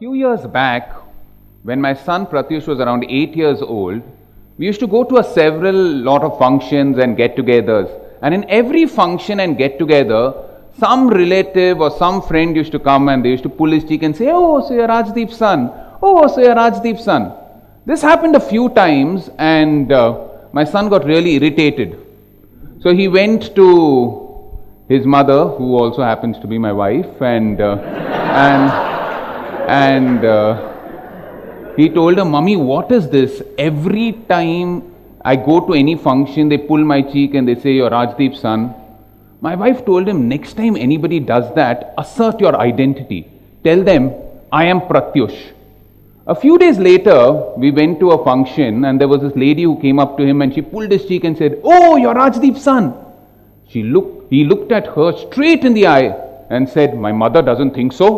few years back, when my son Pratyush was around 8 years old, we used to go to a lot of functions and get-togethers. And in every function and get-together, some relative or some friend used to come and they used to pull his cheek and say, "Oh, so you're Rajdeep's son. Oh, so you're Rajdeep's son." This happened a few times and my son got really irritated. So he went to his mother, who also happens to be my wife, and he told her, "Mummy, what is this? Every time I go to any function, they pull my cheek and they say, 'You're Rajdeep's son.'" My wife told him, "Next time anybody does that, assert your identity. Tell them, 'I am Pratyush.'" A few days later, we went to a function and there was this lady who came up to him and she pulled his cheek and said, "Oh, you're Rajdeep's son." He looked at her straight in the eye and said, "My mother doesn't think so."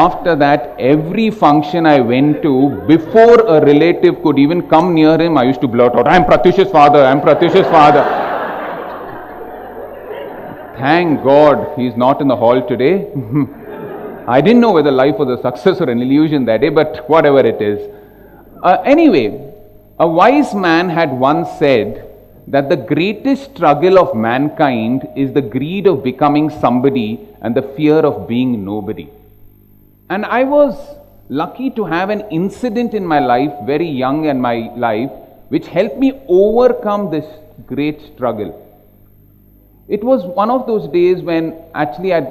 After that, every function I went to, before a relative could even come near him, I used to blurt out, "I'm Pratyush's father, I'm Pratyush's father." Thank God he's not in the hall today. I didn't know whether life was a success or an illusion that day, but whatever it is. Anyway, a wise man had once said that the greatest struggle of mankind is the greed of becoming somebody and the fear of being nobody. And I was lucky to have an incident in my life, very young in my life, which helped me overcome this great struggle. It was one of those days when actually I'd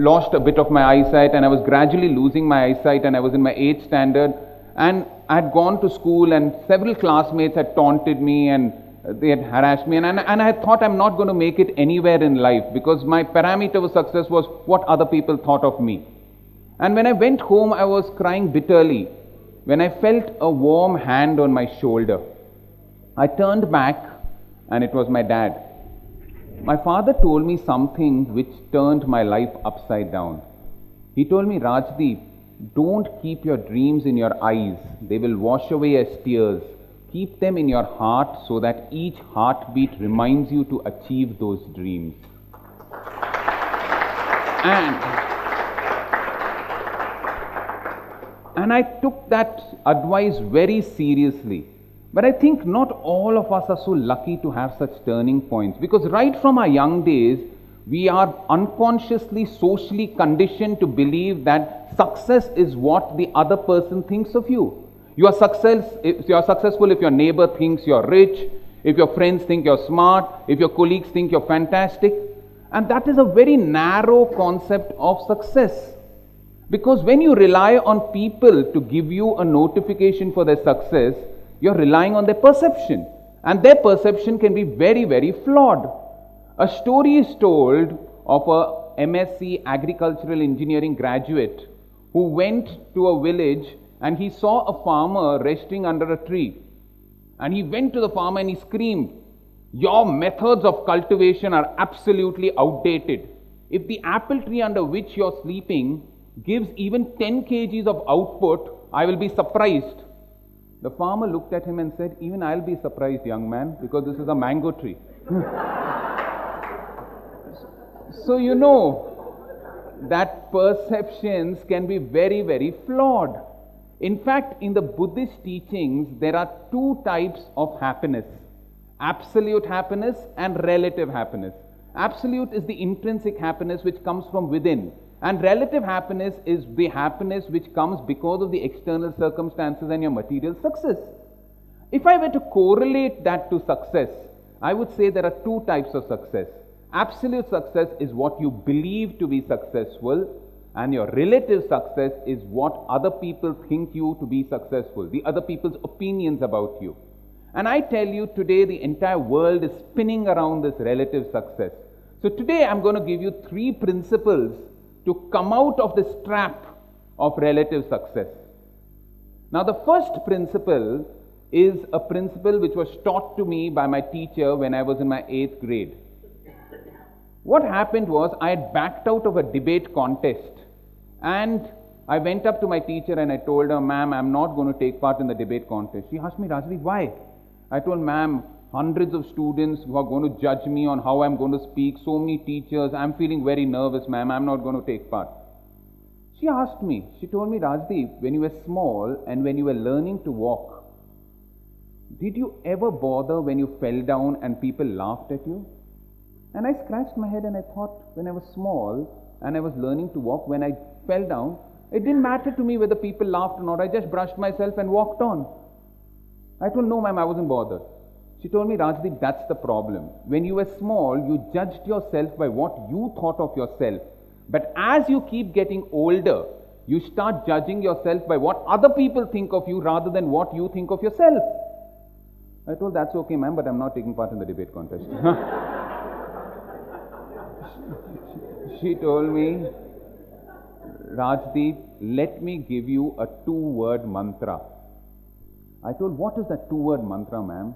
lost a bit of my eyesight and I was gradually losing my eyesight, and I was in my 8th standard and I'd gone to school and several classmates had taunted me and they had harassed me, and I thought I'm not going to make it anywhere in life because my parameter of success was what other people thought of me. And when I went home, I was crying bitterly when I felt a warm hand on my shoulder. I turned back and it was my dad. My father told me something which turned my life upside down. He told me, "Rajdeep, don't keep your dreams in your eyes. They will wash away as tears. Keep them in your heart so that each heartbeat reminds you to achieve those dreams." And I took that advice very seriously. But I think not all of us are so lucky to have such turning points, because right from our young days, we are unconsciously, socially conditioned to believe that success is what the other person thinks of you. You are successful if your neighbor thinks you're rich, if your friends think you're smart, if your colleagues think you're fantastic. And that is a very narrow concept of success. Because when you rely on people to give you a notification for their success, you're relying on their perception. And their perception can be very, very flawed. A story is told of a MSc agricultural engineering graduate who went to a village and he saw a farmer resting under a tree. And he went to the farmer and he screamed, "Your methods of cultivation are absolutely outdated. If the apple tree under which you're sleeping gives even 10 kgs of output, I will be surprised." The farmer looked at him and said, "Even I'll be surprised, young man, because this is a mango tree." So you know that perceptions can be very, very flawed. In fact, in the Buddhist teachings, there are two types of happiness: absolute happiness and relative happiness. Absolute is the intrinsic happiness which comes from within. And relative happiness is the happiness which comes because of the external circumstances and your material success. If I were to correlate that to success, I would say there are two types of success. Absolute success is what you believe to be successful, and your relative success is what other people think you to be successful, the other people's opinions about you. And I tell you, today the entire world is spinning around this relative success. So today I'm going to give you 3 principles to come out of this trap of relative success. Now, the first principle is a principle which was taught to me by my teacher when I was in my 8th grade. What happened was, I had backed out of a debate contest, and I went up to my teacher and I told her, "Ma'am, I'm not going to take part in the debate contest." She asked me, "Rajdeep, why?" I told, "Ma'am, hundreds of students who are going to judge me on how I'm going to speak, so many teachers. I'm feeling very nervous, ma'am. I'm not going to take part. She asked me, she told me, Rajdeep, when you were small and when you were learning to walk, did you ever bother when you fell down and people laughed at you? And I scratched my head and I thought, when I was small and I was learning to walk, when I fell down, it didn't matter to me whether people laughed or not. I just brushed myself and walked on. I told, no, ma'am, I wasn't bothered. She told me, Rajdeep, that's the problem. When you were small, you judged yourself by what you thought of yourself. But as you keep getting older, you start judging yourself by what other people think of you rather than what you think of yourself. I told, that's okay, ma'am, but I'm not taking part in the debate contest. She told me, Rajdeep, let me give you a 2-word mantra. I told, what is that 2-word mantra, ma'am?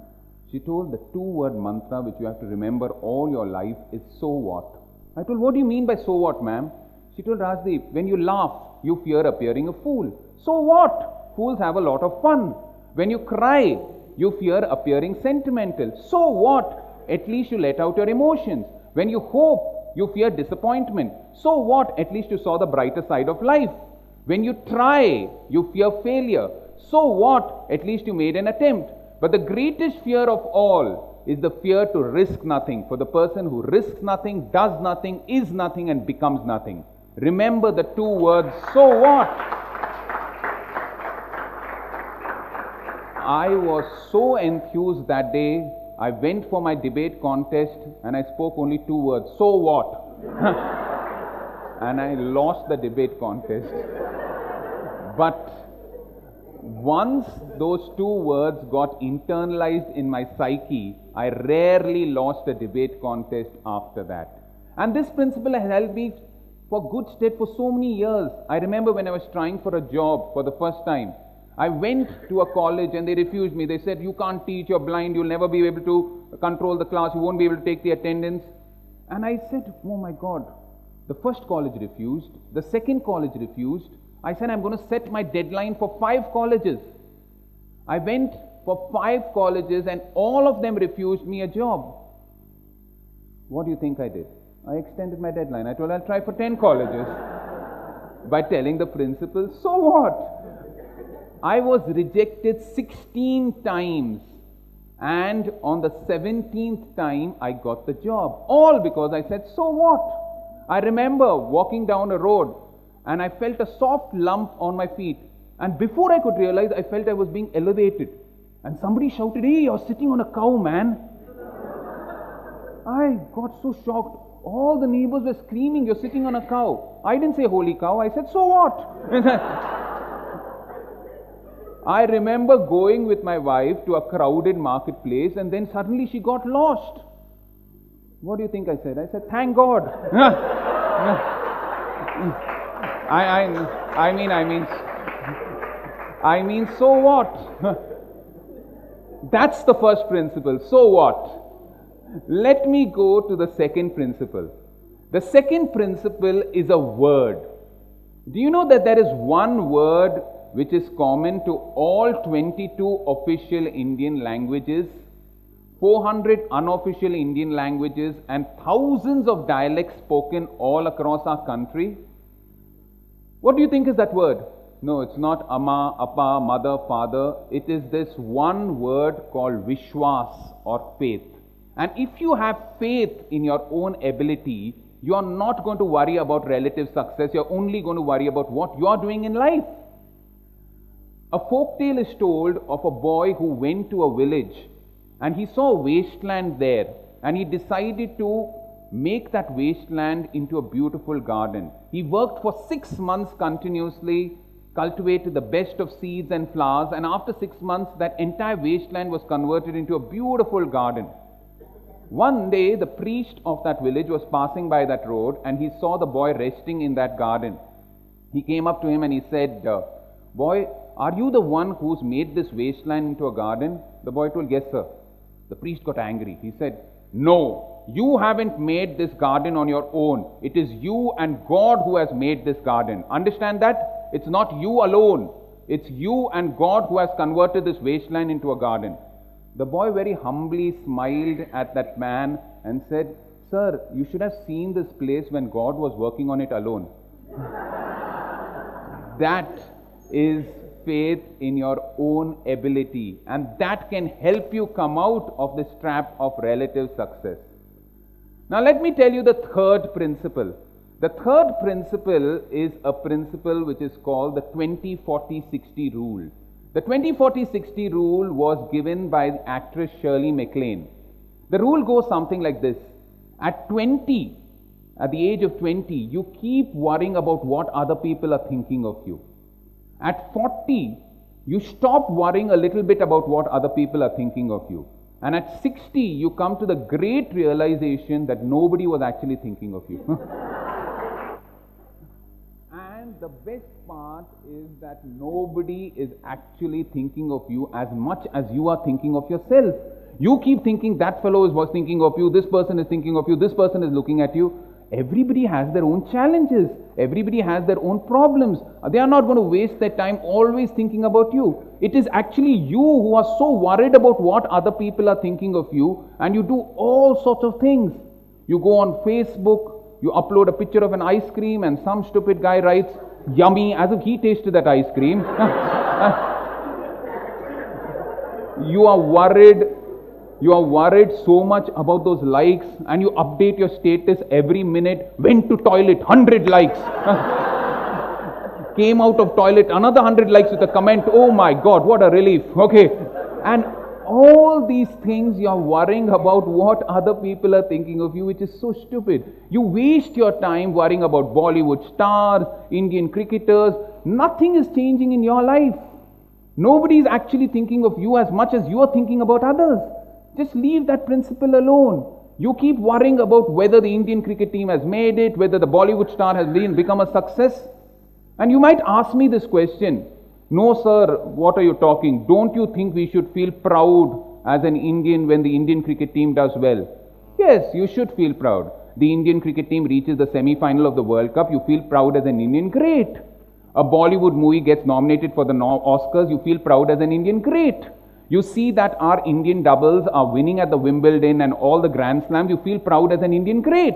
She told, the 2-word mantra which you have to remember all your life is so what? I told, what do you mean by so what, ma'am? She told, Rajdeep, when you laugh, you fear appearing a fool. So what? Fools have a lot of fun. When you cry, you fear appearing sentimental. So what? At least you let out your emotions. When you hope, you fear disappointment. So what? At least you saw the brighter side of life. When you try, you fear failure. So what? At least you made an attempt. But the greatest fear of all is the fear to risk nothing. For the person who risks nothing, does nothing, is nothing and becomes nothing. Remember the 2 words, so what? I was so enthused that day. I went for my debate contest and I spoke only 2 words, so what? And I lost the debate contest. But once those 2 words got internalized in my psyche, I rarely lost a debate contest after that. And this principle has helped me for good stead for so many years. I remember when I was trying for a job for the first time, I went to a college and they refused me. They said, you can't teach, you're blind, you'll never be able to control the class, you won't be able to take the attendance. And I said, oh my God, the first college refused, the second college refused. I said, I'm going to set my deadline for 5 colleges. I went for 5 colleges and all of them refused me a job. What do you think I did? I extended my deadline. I told I'll try for 10 colleges by telling the principal, so what? I was rejected 16 times and on the 17th time I got the job. All because I said, so what? I remember walking down a road and I felt a soft lump on my feet. And before I could realize, I felt I was being elevated. And somebody shouted, hey, you're sitting on a cow, man. I got so shocked. All the neighbors were screaming, you're sitting on a cow. I didn't say holy cow. I said, so what? I remember going with my wife to a crowded marketplace and then suddenly she got lost. What do you think I said? I said, thank God. I mean, so what? That's the first principle. So what? Let me go to the second principle. The second principle is a word. Do you know that there is one word which is common to all 22 official Indian languages, 400 unofficial Indian languages and thousands of dialects spoken all across our country? What do you think is that word? No, it's not Amma, Appa, Mother, Father. It is this one word called Vishwas or faith. And if you have faith in your own ability, you are not going to worry about relative success. You're only going to worry about what you are doing in life. A folk tale is told of a boy who went to a village and he saw a wasteland there and he decided to make that wasteland into a beautiful garden. He worked for 6 months continuously, cultivated the best of seeds and flowers, and after 6 months that entire wasteland was converted into a beautiful garden. One day the priest of that village was passing by that road and he saw the boy resting in that garden. He came up to him and he said, boy, are you the one who's made this wasteland into a garden? The boy told, yes sir. The priest got angry. He said, no, you haven't made this garden on your own. It is you and God who has made this garden. Understand that? It's not you alone. It's you and God who has converted this wasteland into a garden. The boy very humbly smiled at that man and said, "Sir, you should have seen this place when God was working on it alone." That is faith in your own ability, and that can help you come out of this trap of relative success. Now let me tell you the third principle. The third principle is a principle which is called the 20-40-60 rule. The 20-40-60 rule was given by the actress Shirley MacLaine. The rule goes something like this. At 20, at the age of 20, you keep worrying about what other people are thinking of you. At 40, you stop worrying a little bit about what other people are thinking of you. And at 60, you come to the great realization that nobody was actually thinking of you. And the best part is that nobody is actually thinking of you as much as you are thinking of yourself. You keep thinking that fellow was thinking of you, this person is thinking of you, this person is looking at you. Everybody has their own challenges. Everybody has their own problems. They are not going to waste their time always thinking about you. It is actually you who are so worried about what other people are thinking of you, and you do all sorts of things. You go on Facebook, you upload a picture of an ice cream, and some stupid guy writes, "Yummy," as if he tasted that ice cream. You are worried. You are worried so much about those likes, and you update your status every minute. Went to toilet, 100 likes. Came out of toilet, another 100 likes with a comment. Oh my God, what a relief. Okay. And all these things you are worrying about what other people are thinking of you, which is so stupid. You waste your time worrying about Bollywood stars, Indian cricketers. Nothing is changing in your life. Nobody is actually thinking of you as much as you are thinking about others. Just leave that principle alone. You keep worrying about whether the Indian cricket team has made it, whether the Bollywood star has become a success. And you might ask me this question, "No sir, what are you talking? Don't you think we should feel proud as an Indian when the Indian cricket team does well?" Yes, you should feel proud. The Indian cricket team reaches the semi-final of the World Cup, you feel proud as an Indian, great. A Bollywood movie gets nominated for the Oscars, you feel proud as an Indian, great. You see that our Indian doubles are winning at the Wimbledon and all the Grand Slams, you feel proud as an Indian, great.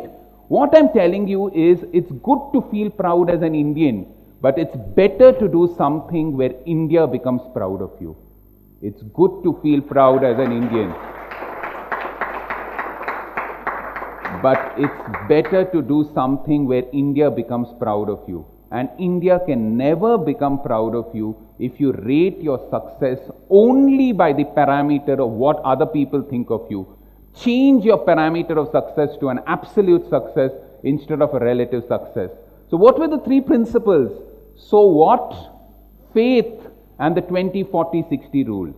What I'm telling you is, it's good to feel proud as an Indian, but it's better to do something where India becomes proud of you. It's good to feel proud as an Indian, but it's better to do something where India becomes proud of you. And India can never become proud of you if you rate your success only by the parameter of what other people think of you. Change your parameter of success to an absolute success instead of a relative success. So what were the three principles? So what? Faith and the 20-40-60 rule.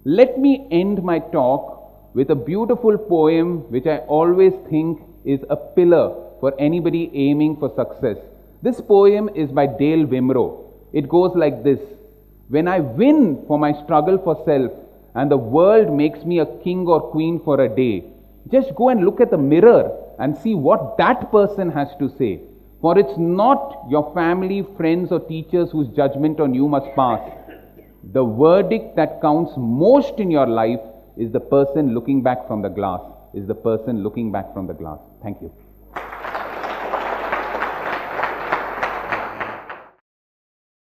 Let me end my talk with a beautiful poem which I always think is a pillar for anybody aiming for success. This poem is by Dale Wimrow. It goes like this: "When I win for my struggle for self and the world makes me a king or queen for a day, just go and look at the mirror and see what that person has to say. For it's not your family, friends or teachers whose judgment on you must pass. The verdict that counts most in your life is the person looking back from the glass. Thank you.